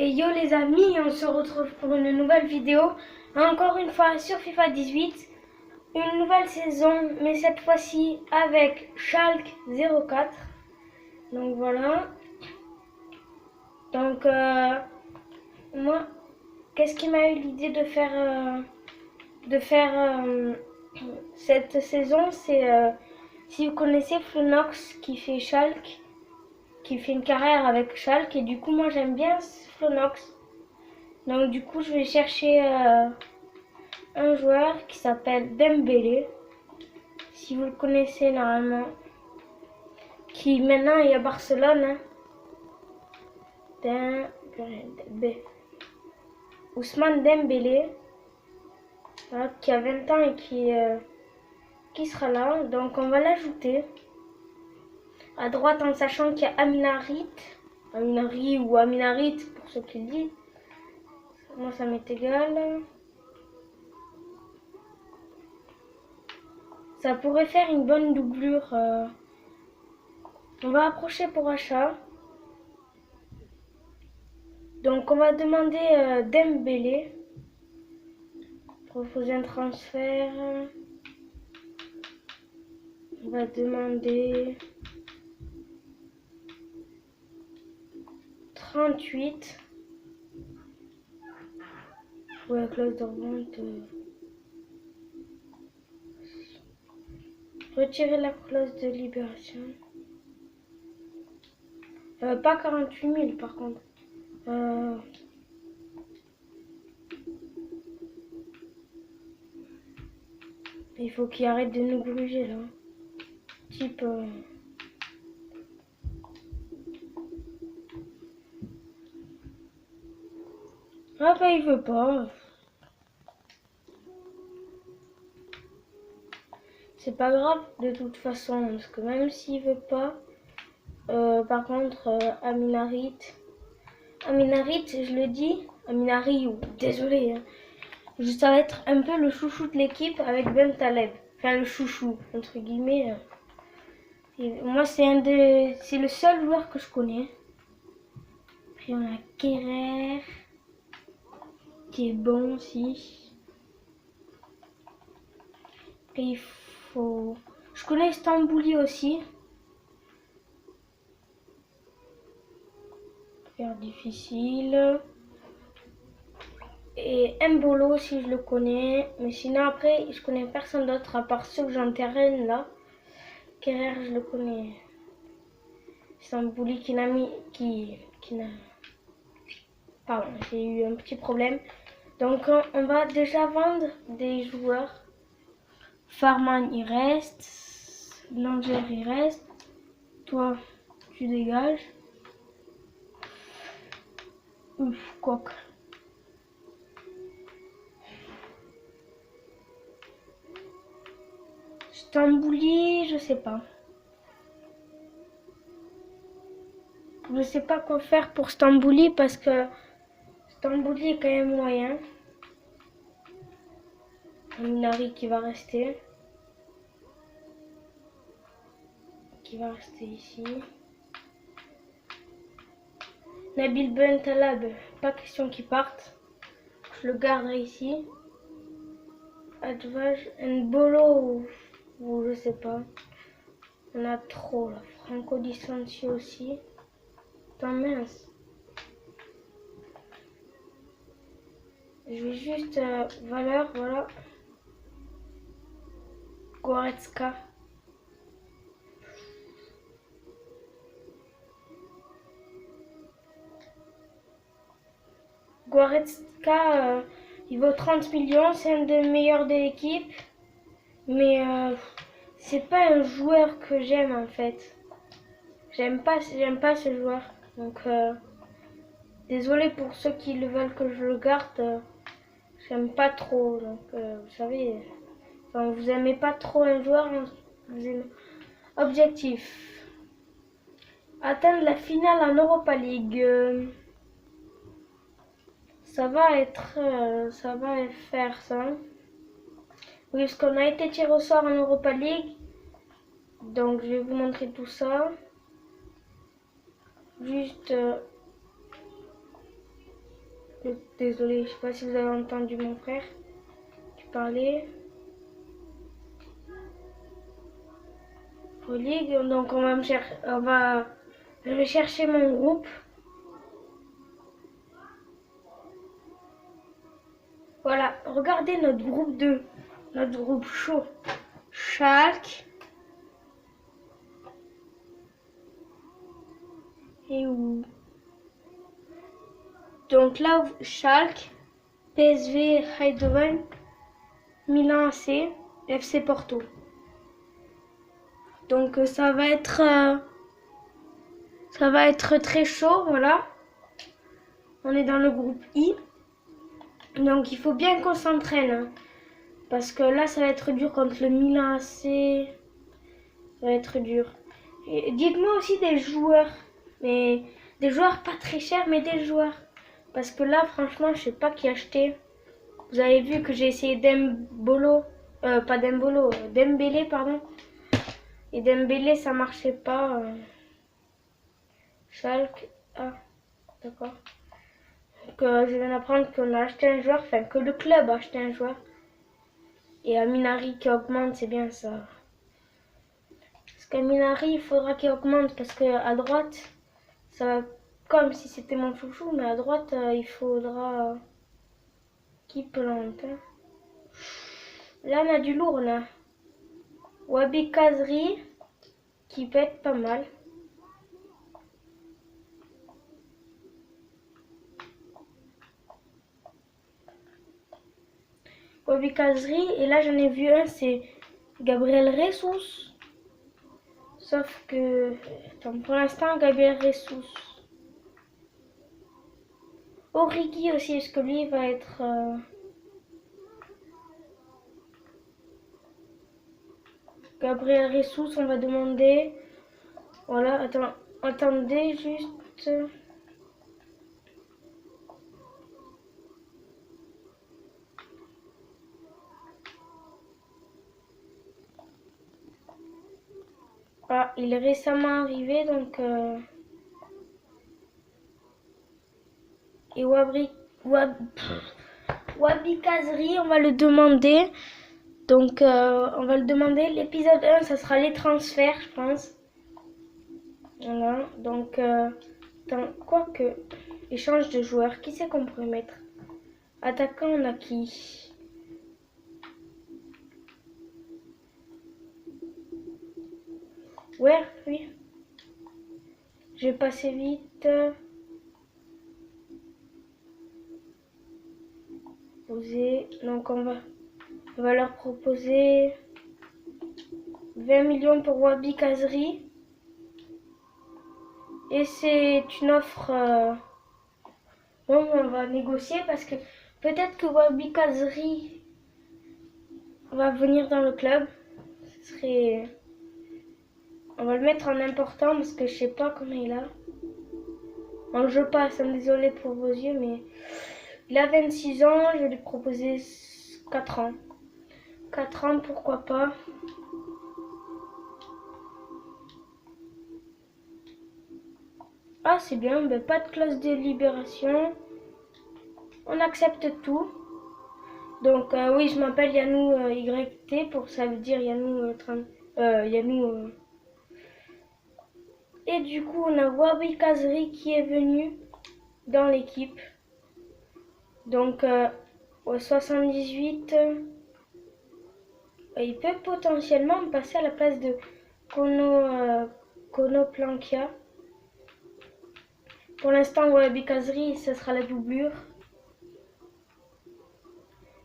Et yo les amis, on se retrouve pour une nouvelle vidéo, encore une fois sur FIFA 18, une nouvelle saison, mais cette fois-ci avec Schalke 04. Donc voilà. Donc moi, qu'est-ce qui m'a eu l'idée de faire cette saison, c'est si vous connaissez Flonox qui fait Schalke, qui fait une carrière avec Schalke, et du coup moi j'aime bien Flonox. Donc du coup je vais chercher un joueur qui s'appelle Dembélé, si vous le connaissez normalement, qui maintenant est à Barcelone. Ousmane Dembélé, voilà, qui a 20 ans et qui sera là. Donc on va l'ajouter à droite en sachant qu'il y a Aminari ou Aminarit pour ceux qui le disent. Moi ça m'est égal. Ça pourrait faire une bonne doublure. On va approcher pour achat. Donc on va demander Dembélé. Proposer un transfert. On va demander 38. Ouais, clause de revente. Retirer la clause de libération. Pas 48 000 par contre. Il faut qu'il arrête de nous gruger là. Type... Ah bah il veut pas. C'est pas grave de toute façon, parce que même s'il veut pas... par contre, Aminarit, je le dis, Aminari, désolé, hein, ça va être un peu le chouchou de l'équipe avec Ben Taleb. Enfin, le chouchou, entre guillemets. Moi, c'est le seul joueur que je connais. Puis on a Kerrer, qui est bon aussi. Et il faut... Je connais Stambouli aussi. Faire difficile. Et Mbolo aussi je le connais. Mais sinon après je connais personne d'autre à part ceux que j'enterraine là. Kerrer je le connais. Stambouli qui n'a mis... Pardon, j'ai eu un petit problème. Donc on va déjà vendre des joueurs. Farman il reste. Langer il reste. Toi tu dégages. Ouf, quoique. Stambouli, je sais pas. Je sais pas quoi faire pour Stambouli parce que Stambouli est quand même moyen. Minari qui va rester. Ici. Nabil Ben Talab, pas question qu'il parte. Je le garderai ici. Advaj N'Bolo, ou je sais pas. On a trop là. Franco Di Sancio aussi. Putain mince. Je vais juste valeur, voilà. Goretzka. Goretzka, il vaut 30 millions, c'est un des meilleurs de l'équipe. Mais c'est pas un joueur que j'aime en fait. J'aime pas ce joueur. Donc désolé pour ceux qui le veulent que je le garde. J'aime pas trop. Donc vous savez, enfin, vous aimez pas trop un joueur, vous aimez. Objectif. Atteindre la finale en Europa League. Ça va faire ça. Oui, parce qu'on a été tiré au sort en Europa League. Donc je vais vous montrer tout ça. Juste Désolée, je sais pas si vous avez entendu mon frère qui parlait. Pro League, donc je vais chercher mon groupe. Voilà, regardez notre groupe 2, notre groupe chaud. Schalke. Et où? Donc là, Schalke, PSV Eindhoven, Milan AC, FC Porto. Donc ça va être très chaud, voilà. On est dans le groupe I. Donc il faut bien qu'on s'entraîne. Hein, parce que là, ça va être dur contre le Milan AC. Ça va être dur. Dites-moi aussi des joueurs. Mais des joueurs pas très chers, mais des joueurs. Parce que là, franchement, je sais pas qui acheter. Vous avez vu que j'ai essayé Dembélé, pardon. Et Dembélé, ça marchait pas. Schalke, ah, d'accord. Donc, je viens d'apprendre qu'on a acheté un joueur, enfin que le club a acheté un joueur. Et Aminari qui augmente, c'est bien ça. Parce qu'Aminari, il faudra qu'il augmente parce qu'à droite, ça va comme si c'était mon chouchou, mais à droite, il faudra qu'il plante. Hein. Là, on a du lourd, là. Wabi Kazri, qui peut être pas mal. Wabi Kazri, et là, j'en ai vu un, c'est Gabriel Jesus. Sauf que, attends, pour l'instant, Gabriel Jesus. Origi aussi, est-ce que lui va être... Gabriel Jesus, on va demander... Voilà, attendez juste... Ah, il est récemment arrivé, donc... Et Wabi Kazri, on va le demander. Donc, on va le demander. L'épisode 1, ça sera les transferts, je pense. Voilà, donc... quoique... Échange de joueurs, qui c'est qu'on pourrait mettre? Attaquant, on a qui? Ouais, oui. Je vais passer vite. Donc on va leur proposer 20 millions pour Wabi Kazri. Et c'est une offre... Bon, on va négocier parce que peut-être que Wabi Kazri va venir dans le club. Ce serait... On va le mettre en important parce que je sais pas combien il a. Bon, je passe, désolé pour vos yeux, mais il a 26 ans, je vais lui proposer 4 ans. 4 ans, pourquoi pas. Ah, c'est bien, ben, pas de clause de libération. On accepte tout. Donc, oui, je m'appelle Yanou YT, pour ça veut dire Yanou... Yanou... Et du coup, on a Wabi Kazri qui est venu dans l'équipe. Donc, au 78, il peut potentiellement passer à la place de Kono Plankia. Pour l'instant, Wabi Kazri, ce sera la doublure.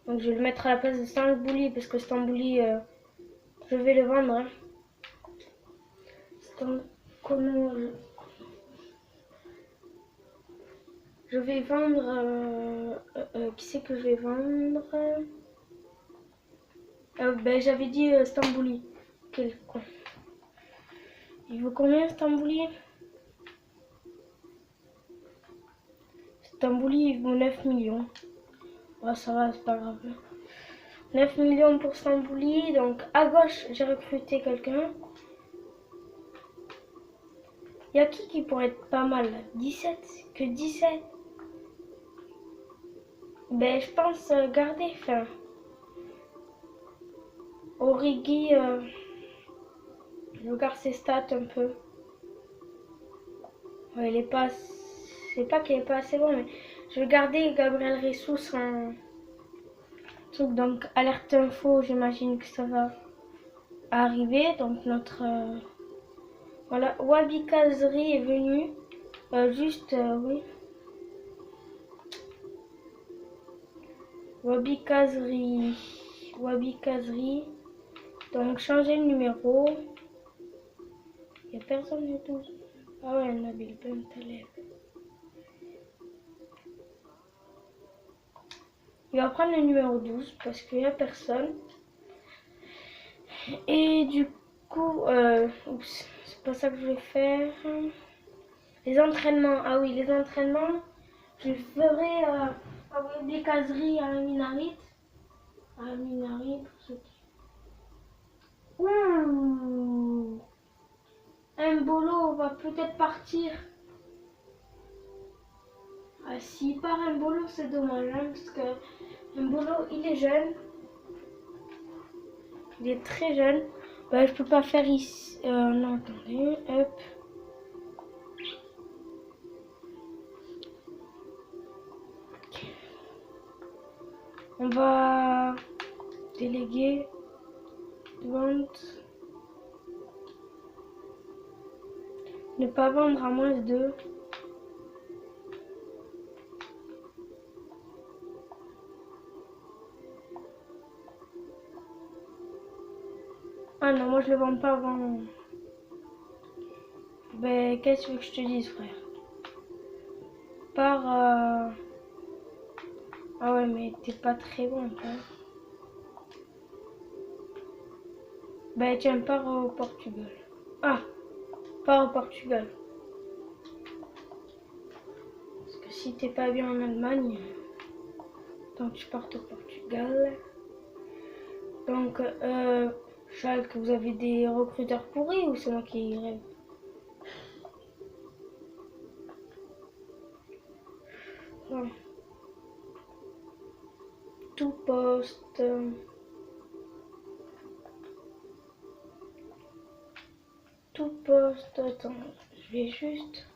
Donc, je vais le mettre à la place de Stambouli, parce que Stambouli, je vais le vendre. Hein. Je vais vendre... qui c'est que je vais vendre ben, j'avais dit Stambouli. Quel con. Il vaut combien Stambouli? Stambouli, il vaut 9 millions. Oh, ça va, c'est pas grave. 9 millions pour Stambouli. Donc, à gauche, j'ai recruté quelqu'un. Il y a qui pourrait être pas mal là? 17? Que 17? Ben, je pense garder. Enfin, Origi, je regarde ses stats un peu. Ouais, il est pas. C'est pas qu'il est pas assez bon, mais je vais garder Gabriel Jesus en truc. Donc, alerte info, j'imagine que ça va arriver. Donc, notre. Voilà, Wabi Kazri est venu. Oui. Wabi Kazri. Donc, changer le numéro. Il n'y a personne du tout. Ah ouais, Nabil Ben Taleb. Il va prendre le numéro 12 parce qu'il n'y a personne. Et du coup, oups, c'est pas ça que je voulais faire. Les entraînements. Ah oui, les entraînements. Je ferai des caseries à Minarit. À Minarit pour ceux qui. Ouh, un bolo va peut-être partir. Ah, s'il part un bolo, c'est dommage, hein, parce que un bolo, il est jeune. Il est très jeune. Bah, je peux pas faire ici. Non, attendez. Hop. On va déléguer. Vente. Ne pas vendre à moins de 2. Ah non, moi je le vends pas avant. Ben, qu'est-ce que tu veux que je te dise, frère? Par. Ah ouais, mais t'es pas très bon, toi. Ben, tiens, pars au Portugal. Ah, pars au Portugal. Parce que si t'es pas bien en Allemagne, donc tu pars au Portugal. Donc, Schalke, vous avez des recruteurs pourris ou c'est moi qui rêve? Ouais. Tout poste. Tout poste. Attends, je vais juste.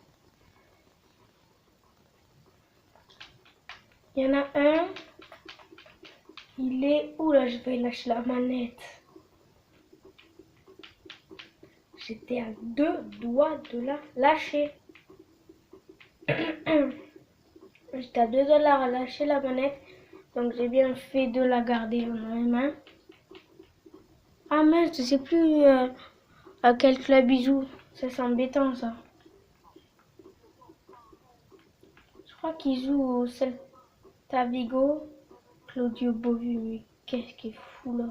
Il y en a un. Il est. Ouh là, je vais lâcher la manette. J'étais à 2 doigts de la lâcher. J'étais à 2 dollars à lâcher la manette. Donc j'ai bien fait de la garder dans mes mains. Ah mince, je sais plus à quel club il joue. Ça c'est embêtant ça. Je crois qu'il joue au Celta Vigo. Claudio Bovu, mais qu'est-ce qu'il est fou là.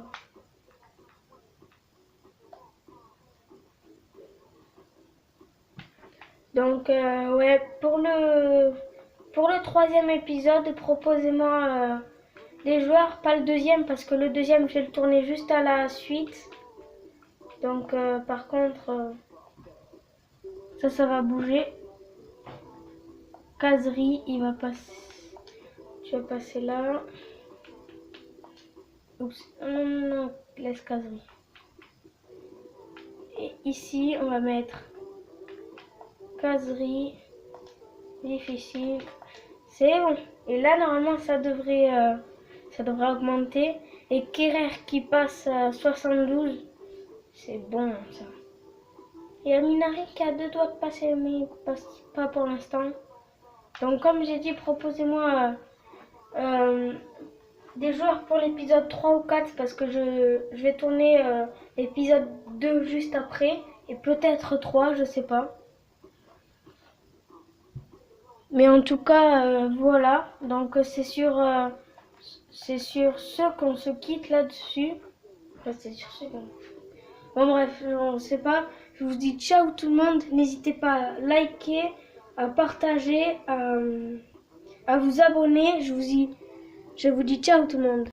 Donc ouais, pour le 3e épisode, proposez-moi des joueurs, pas le 2e parce que le 2e je vais le tourner juste à la suite. Donc par contre, ça va bouger. Caserie, il va passer. Tu vas passer là. Oups, non, laisse Caserie. Et ici, on va mettre caserie, difficile. C'est bon. Et là, normalement, ça devrait augmenter. Et Kerrer qui passe à 72, c'est bon ça. Et Aminari qui a 2 doigts de passer, mais passe pas pour l'instant. Donc, comme j'ai dit, proposez-moi des joueurs pour l'épisode 3 ou 4 parce que je vais tourner l'épisode 2 juste après. Et peut-être 3, je sais pas. Mais en tout cas, voilà. Donc c'est sur ce qu'on se quitte là-dessus. Enfin, c'est sur ce qu'on... Bon bref, on sait pas. Je vous dis ciao tout le monde. N'hésitez pas à liker, à partager, à vous abonner. Je vous dis ciao tout le monde.